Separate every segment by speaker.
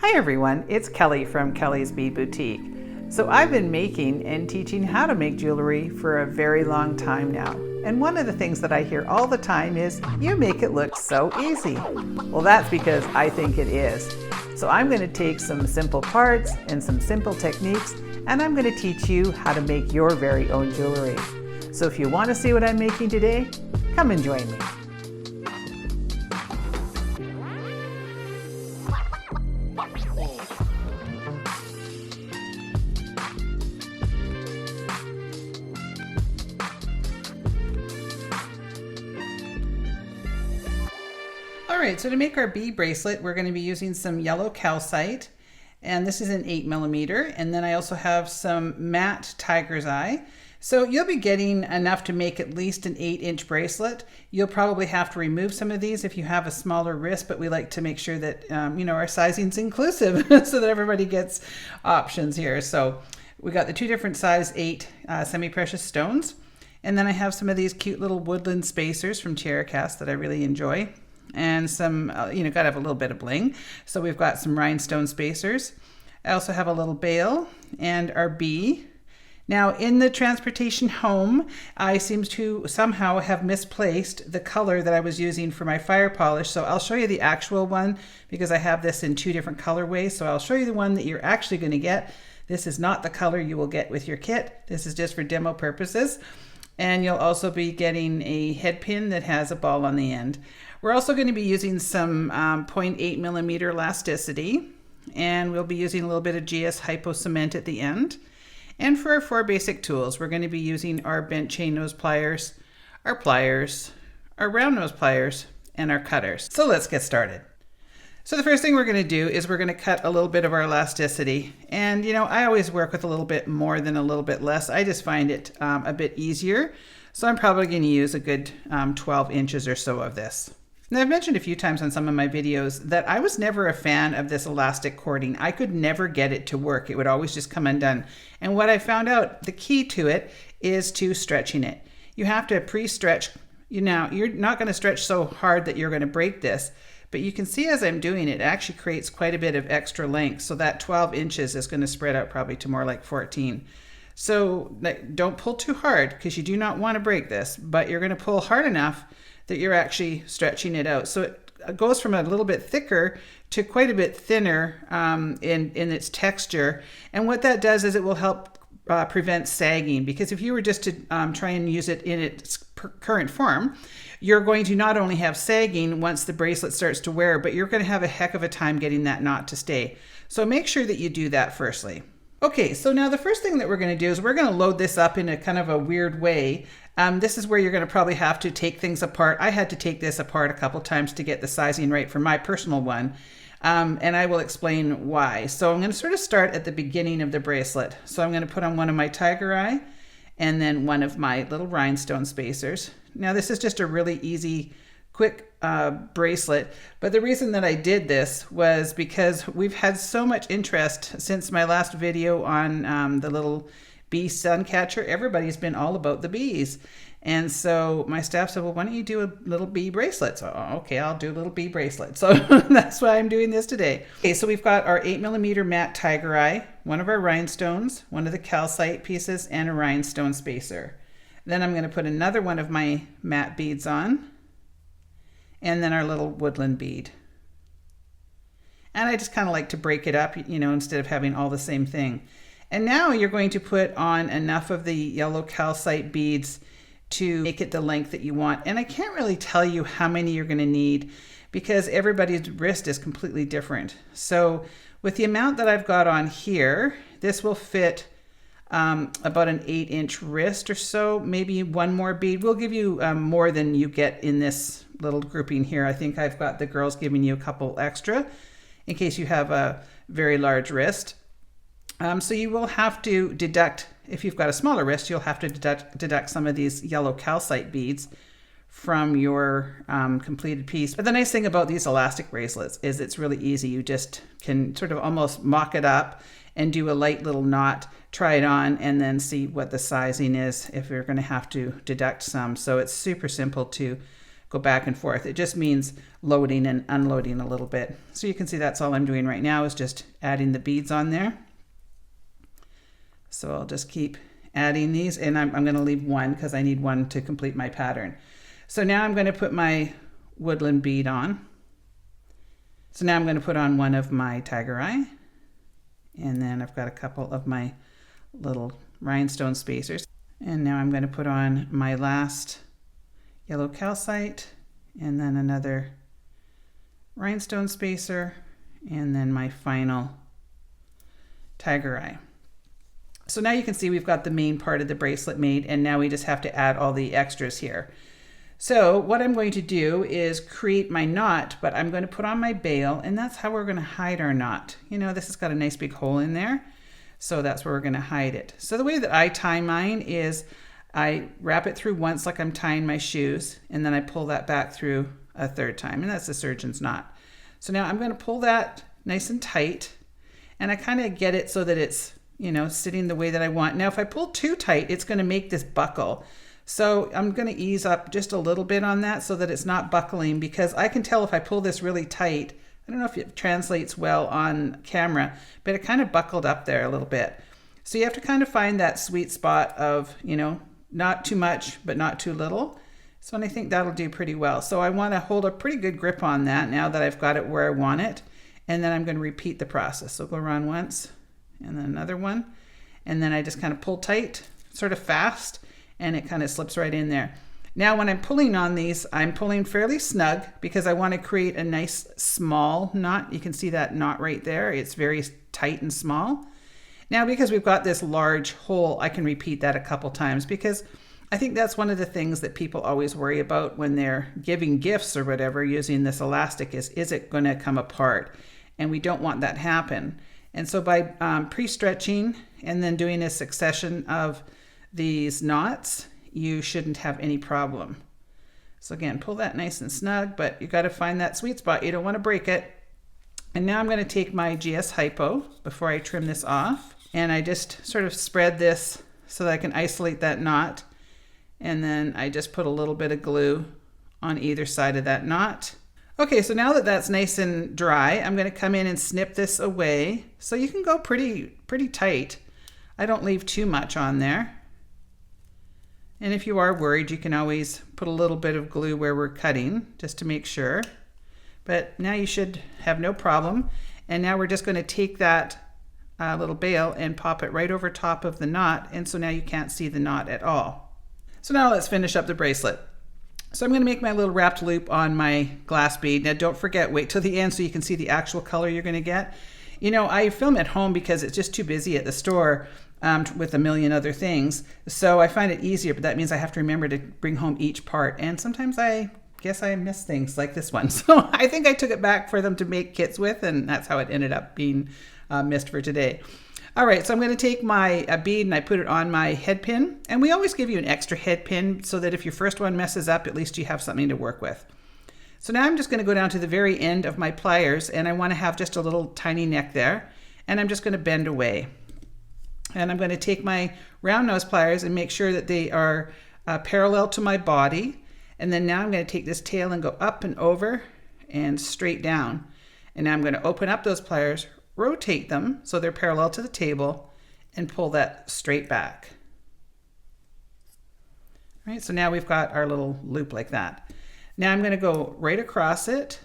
Speaker 1: Hi everyone, it's Kelly from Kellie's Bead Boutique. So I've been making and teaching how to make jewelry for a very long time now. And one of the things that I hear all the time is, you make it look so easy. Well, that's because I think it is. So I'm going to take some simple parts and some simple techniques, and I'm going to teach you how to make your very own jewelry. So if you want to see what I'm making today, come and join me. Alright, so to make our bee bracelet, we're going to be using some yellow calcite, and this is an 8mm, and then I also have some matte tiger's eye. So you'll be getting enough to make at least an 8-inch bracelet. You'll probably have to remove some of these if you have a smaller wrist, but we like to make sure that our sizing's inclusive so that everybody gets options here. So we got the two different size 8 semi-precious stones, and then I have some of these cute little woodland spacers from Cheracast that I really enjoy. And some, gotta have a little bit of bling. So we've got some rhinestone spacers. I also have a little bail and our bee. Now in the transportation home, I seem to somehow have misplaced the color that I was using for my fire polish. So I'll show you the actual one because I have this in 2 different colorways. So I'll show you the one that you're actually gonna get. This is not the color you will get with your kit. This is just for demo purposes. And you'll also be getting a head pin that has a ball on the end. We're also going to be using some 0.8mm elasticity, and we'll be using a little bit of GS Hypo Cement at the end. And for our 4 basic tools, we're going to be using our bent chain nose pliers, our round nose pliers, and our cutters. So let's get started. So the first thing we're going to do is we're going to cut a little bit of our elasticity. And I always work with a little bit more than a little bit less. I just find it a bit easier. So I'm probably going to use a good 12 inches or so of this. Now, I've mentioned a few times on some of my videos that I was never a fan of this elastic cording. I could never get it to work. It would always just come undone. And what I found out, the key to it is to stretching it. You have to pre-stretch. You're not going to stretch so hard that you're going to break this. But you can see as I'm doing it, it actually creates quite a bit of extra length. So that 12 inches is going to spread out probably to more like 14. So don't pull too hard because you do not want to break this, but you're going to pull hard enough that you're actually stretching it out. So it goes from a little bit thicker to quite a bit thinner in its texture. And what that does is it will help prevent sagging, because if you were just to try and use it in its current form, you're going to not only have sagging once the bracelet starts to wear, but you're going to have a heck of a time getting that knot to stay. So make sure that you do that firstly. Okay, so now the first thing that we're going to do is we're going to load this up in a kind of a weird way. This is where you're going to probably have to take things apart. I had to take this apart a couple times to get the sizing right for my personal one, and I will explain why. So I'm going to sort of start at the beginning of the bracelet. So I'm going to put on one of my tiger eye and then one of my little rhinestone spacers. Now this is just a really easy, quick bracelet, but the reason that I did this was because we've had so much interest since my last video on the little bee sun catcher. Everybody's been all about the bees, and so my staff said, well, why don't you do a little bee bracelet? So okay, I'll do a little bee bracelet. So that's why I'm doing this today. Okay, so we've got our 8mm matte tiger eye, one of our rhinestones, one of the calcite pieces, and a rhinestone spacer. Then I'm going to put another one of my matte beads on, and then our little woodland bead. And I just kind of like to break it up, instead of having all the same thing. And now you're going to put on enough of the yellow calcite beads to make it the length that you want. And I can't really tell you how many you're going to need because everybody's wrist is completely different. So with the amount that I've got on here, this will fit about an 8-inch wrist or so, maybe one more bead. We'll give you more than you get in this little grouping here. I think I've got the girls giving you a couple extra in case you have a very large wrist. So you will have to deduct, if you've got a smaller wrist, you'll have to deduct some of these yellow calcite beads from your completed piece. But the nice thing about these elastic bracelets is it's really easy. You just can sort of almost mock it up and do a light little knot, try it on, and then see what the sizing is if you're going to have to deduct some. So it's super simple to go back and forth. It just means loading and unloading a little bit. So you can see that's all I'm doing right now, is just adding the beads on there. So I'll just keep adding these, and I'm going to leave one because I need one to complete my pattern. So now I'm going to put my woodland bead on. So now I'm going to put on one of my tiger eye, and then I've got a couple of my little rhinestone spacers. And now I'm going to put on my last yellow calcite, and then another rhinestone spacer, and then my final tiger eye. So now you can see we've got the main part of the bracelet made, and now we just have to add all the extras here. So what I'm going to do is create my knot, but I'm going to put on my bail, and that's how we're going to hide our knot. You know, this has got a nice big hole in there, so that's where we're going to hide it. So the way that I tie mine is I wrap it through once like I'm tying my shoes, and then I pull that back through a third time, and that's the surgeon's knot. So now I'm going to pull that nice and tight, and I kind of get it so that it's, you know, sitting the way that I want. Now if I pull too tight, it's going to make this buckle. So I'm going to ease up just a little bit on that so that it's not buckling, because I can tell if I pull this really tight, I don't know if it translates well on camera, but it kind of buckled up there a little bit. So you have to kind of find that sweet spot of, you know, not too much, but not too little. So, and I think that'll do pretty well. So I want to hold a pretty good grip on that now that I've got it where I want it. And then I'm going to repeat the process. So go around once, and then another one. And then I just kind of pull tight, sort of fast, and it kind of slips right in there. Now when I'm pulling on these, I'm pulling fairly snug because I want to create a nice small knot. You can see that knot right there. It's very tight and small. Now because we've got this large hole, I can repeat that a couple times, because I think that's one of the things that people always worry about when they're giving gifts or whatever using this elastic is it going to come apart? And we don't want that to happen. And so by pre-stretching and then doing a succession of these knots, you shouldn't have any problem. So again, pull that nice and snug, but you got to find that sweet spot. You don't want to break it. And now I'm going to take my GS Hypo before I trim this off, and I just sort of spread this so that I can isolate that knot. And then I just put a little bit of glue on either side of that knot. Okay, so now that that's nice and dry, I'm going to come in and snip this away. So you can go pretty tight. I don't leave too much on there. And if you are worried, you can always put a little bit of glue where we're cutting just to make sure. But now you should have no problem. And now we're just going to take that little bail and pop it right over top of the knot. And so now you can't see the knot at all. So now let's finish up the bracelet. So I'm going to make my little wrapped loop on my glass bead. Now don't forget, wait till the end so you can see the actual color you're going to get. You know, I film at home because it's just too busy at the store with a million other things. So I find it easier, but that means I have to remember to bring home each part. And sometimes I guess I miss things like this one. So I think I took it back for them to make kits with, and that's how it ended up being missed for today. All right, so I'm going to take my bead and I put it on my head pin. And we always give you an extra head pin so that if your first one messes up, at least you have something to work with. So now I'm just going to go down to the very end of my pliers, and I want to have just a little tiny neck there. And I'm just going to bend away. And I'm going to take my round nose pliers and make sure that they are parallel to my body. And then now I'm going to take this tail and go up and over and straight down. And now I'm going to open up those pliers, rotate them so they're parallel to the table, and pull that straight back. All right, so now we've got our little loop like that. Now I'm going to go right across it,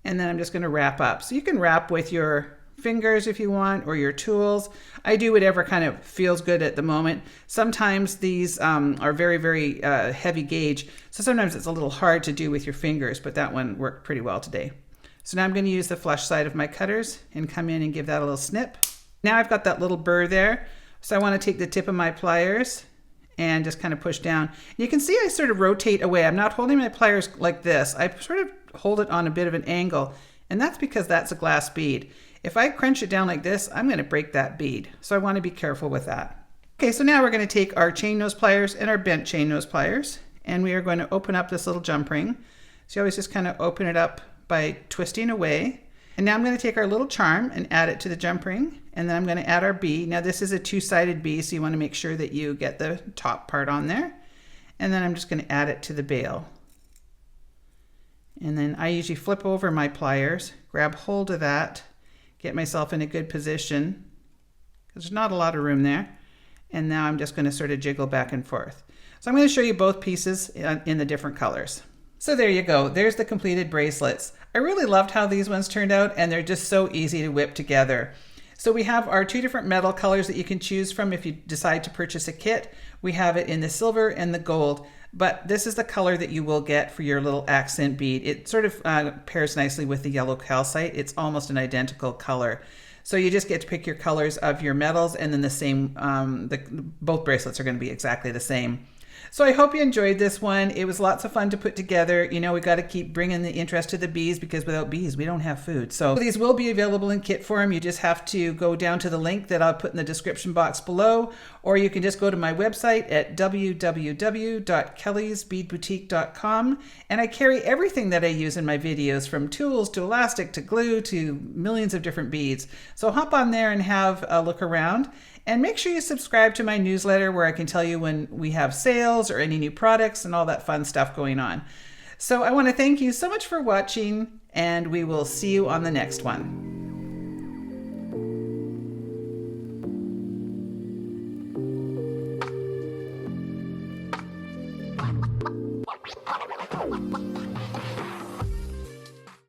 Speaker 1: and then I'm just going to wrap up. So you can wrap with your fingers if you want, or your tools. I do whatever kind of feels good at the moment. Sometimes these are very, very heavy gauge, so sometimes it's a little hard to do with your fingers, but that one worked pretty well today. So now I'm going to use the flush side of my cutters and come in and give that a little snip. Now I've got that little burr there, so I want to take the tip of my pliers and just kind of push down. You can see I sort of rotate away. I'm not holding my pliers like this. I sort of hold it on a bit of an angle, and that's because that's a glass bead. If I crunch it down like this, I'm going to break that bead. So I want to be careful with that. Okay, so now we're going to take our chain nose pliers and our bent chain nose pliers, and we are going to open up this little jump ring. So you always just kind of open it up by twisting away. And now I'm going to take our little charm and add it to the jump ring, and then I'm going to add our bee. Now this is a two-sided bee, so you want to make sure that you get the top part on there. And then I'm just going to add it to the bail. And then I usually flip over my pliers, grab hold of that, get myself in a good position, because there's not a lot of room there. And now I'm just going to sort of jiggle back and forth. So I'm going to show you both pieces in the different colors. So there you go. There's the completed bracelets. I really loved how these ones turned out, and they're just so easy to whip together. So we have our two different metal colors that you can choose from if you decide to purchase a kit. We have it in the silver and the gold, but this is the color that you will get for your little accent bead. It sort of pairs nicely with the yellow calcite. It's almost an identical color. So you just get to pick your colors of your metals, and then the same, both bracelets are going to be exactly the same. So I hope you enjoyed this one. It was lots of fun to put together. You know, we got to keep bringing the interest to the bees, because without bees, we don't have food. So these will be available in kit form. You just have to go down to the link that I'll put in the description box below, or you can just go to my website at www.kelliesbeadboutique.com. And I carry everything that I use in my videos, from tools to elastic to glue to millions of different beads. So hop on there and have a look around. And make sure you subscribe to my newsletter, where I can tell you when we have sales or any new products and all that fun stuff going on. So I want to thank you so much for watching, and we will see you on the next one.